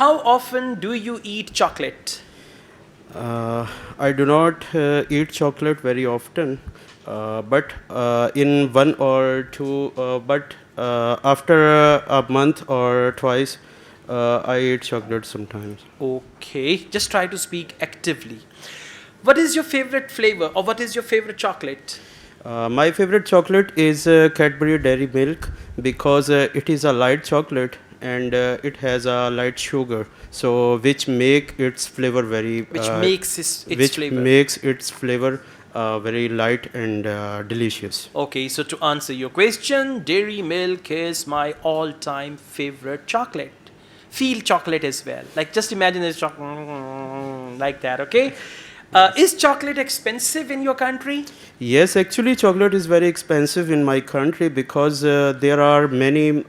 How often do you eat chocolate? I do not eat chocolate very often, but in one or two, but after a month or twice, I eat chocolate sometimes. Okay, just try to speak actively. What is your favorite flavor or what is your favorite chocolate? My favorite chocolate is Cadbury Dairy Milk because it is a light chocolate and it has a light sugar, so which make its flavor very Which makes its which flavor? makes its flavor very light and delicious. Okay, so to answer your question, dairy milk is my all-time favorite chocolate. Feel chocolate as well. Like just imagine it's chocolate like that, okay? Is chocolate expensive in your country? Yes, actually, chocolate is very expensive in my country because there are many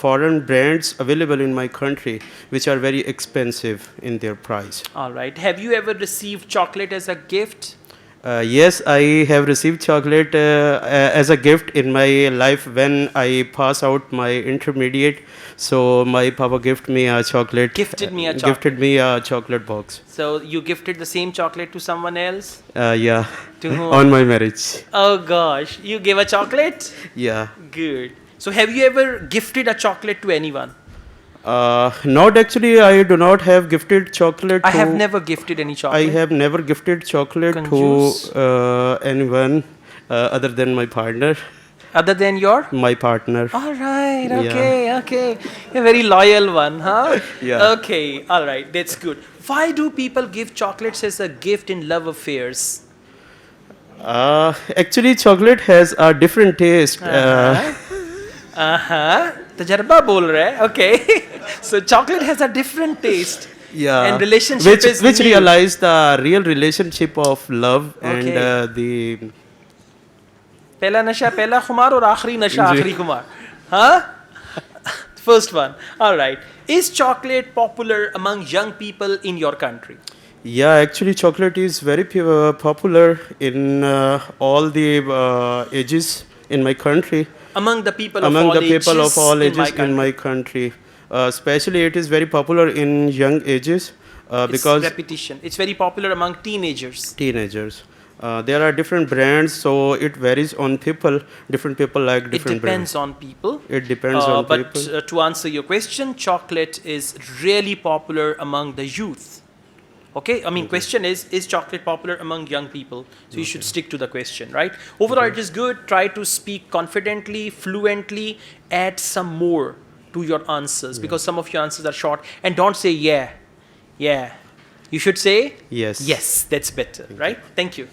foreign brands available in my country which are very expensive in their price. All right. Have you ever received chocolate as a gift? Yes, I have received chocolate as a gift in my life when I pass out my intermediate. So my papa gifted me a chocolate. Gifted me a chocolate. Gifted me a chocolate box. So you gifted the same chocolate to someone else? Yeah. To whom? On my marriage. Oh gosh, you gave a chocolate? Yeah. Good. So have you ever gifted a chocolate to anyone? Not actually. I do not have gifted chocolate. I have never gifted any chocolate. I have never gifted chocolate Conjuice. to anyone other than my partner. Other than your? My partner. All right, okay. A very loyal one, huh? Yeah. Okay, all right, that's good. Why do people give chocolates as a gift in love affairs? Actually, chocolate has a different taste. तजर्बा बोल रहा है, okay. So chocolate has a different taste. Yeah. And relationship is which new. realize the real relationship of love and the. पहला नशा पहला खुमार और आखिरी नशा आखिरी खुमार, huh? First one. All right. Is chocolate popular among young people in your country? Yeah, actually, chocolate is very popular in all the ages in my country. Among the people Among of the all people ages of all in ages in my country. Especially, it is very popular in young ages because repetition. It's very popular among teenagers. Teenagers. There are different brands, so it varies on people. Different people like different brands. It depends on people. It depends on but people. But to answer your question, chocolate is really popular among the youth. Okay, I mean, question is chocolate popular among young people? So you should stick to the question, right? Overall, it is good. Try to speak confidently, fluently, add some more to your answers because some of your answers are short. And don't say yeah. You should say yes. Yes, that's better, right? Thank you.